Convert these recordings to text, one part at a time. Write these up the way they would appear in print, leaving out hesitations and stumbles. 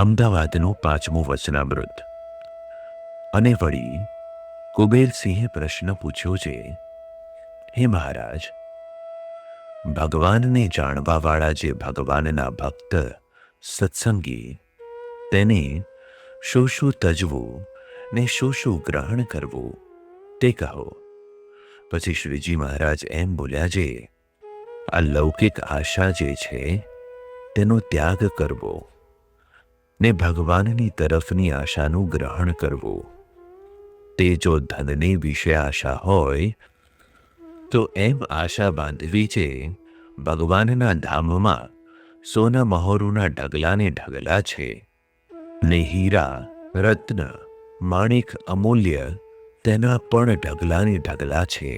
અમદાવાદનું 5મું વચનામૃત. અને વળી કુબેરસિંહે પ્રશ્ન પૂછ્યો છે, હે મહારાજ, ભગવાનને જાણવાવાળા જે ભગવાનના ભક્ત સત્સંગી, તેને શું શું તજવું ને શું શું ગ્રહણ કરવું તે કહો. પછી શ્રીજી મહારાજ એમ બોલ્યા છે, આ લૌકિક આશા જે છે તેનો ત્યાગ કરવો ને ભગવાનની તરફની આશાનું ગ્રહણ કરવું. તે જો ધનની વિશે આશા હોય તો એમ આશા બાંધવી છે, ભગવાનના ધામમાં સોના મહોરુના ઢગલાને ઢગલા છે ને હીરા રત્ન માણિક અમૂલ્ય તેના પણ ઢગલાને ઢગલા છે.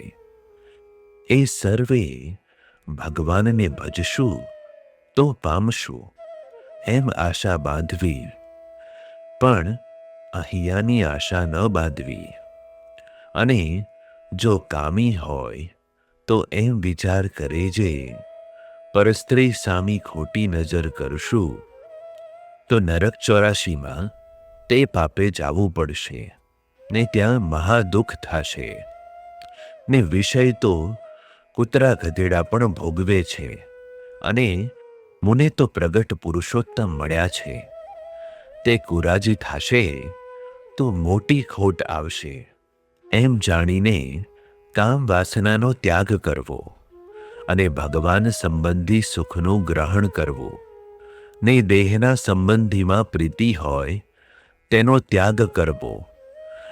એ સર્વે ભગવાનને ભજશું તો પામશું એમ આશા બાંધવી, પણ અહીંયાની આશા ન બાંધવી. અને જો કામી હોય તો એમ વિચાર કરે છે, પરસ્ત્રી સામી ખોટી નજર કરશું તો નરક 84માં તે પાપે જાવું પડશે ને ત્યાં મહાદુઃખ થશે. ને વિષય તો કૂતરા ગધેડા પણ ભોગવે છે, અને મુને તો પ્રગટ પુરુષોત્તમ મળ્યા છે. તે કુરાજી થશે તો મોટી ખોટ આવશે. એમ જાણીને કામ વાસનાનો ત્યાગ કરવો અને ભગવાન સંબંધી સુખનું ગ્રહણ કરવું, ને દેહના સંબંધીમાં પ્રીતિ હોય તેનો ત્યાગ કરવો,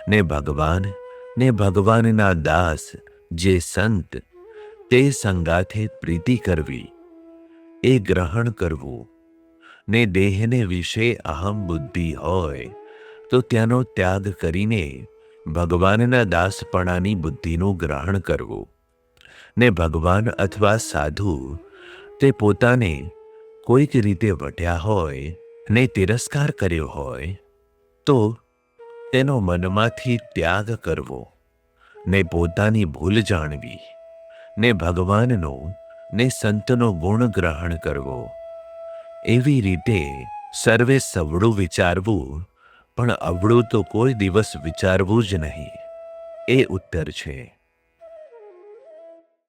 ને ભગવાન ને ભગવાનના દાસ જે સંત તે સંગાથે પ્રીતિ કરવી, એ ગ્રહણ કરવું. ને દેહને વિશે અહમ બુદ્ધિ હોય તો ત્યાંનો ત્યાગ કરીને ભગવાનના દાસપણાની બુદ્ધિનું ગ્રહણ કરવું. ને ભગવાન અથવા સાધુ તે પોતાને કોઈક રીતે વઢ્યા હોય ને તિરસ્કાર કર્યો હોય તો તેનો મનમાંથી ત્યાગ કરવો, ને પોતાની ભૂલ જાણવી, ને ભગવાનનો ને સંતનો ગુણ ગ્રહણ કરવો. એવી રીતે સર્વે સવળું વિચારવું, પણ અવળું તો કોઈ દિવસ વિચારવું જ નહીં. એ ઉત્તર છે.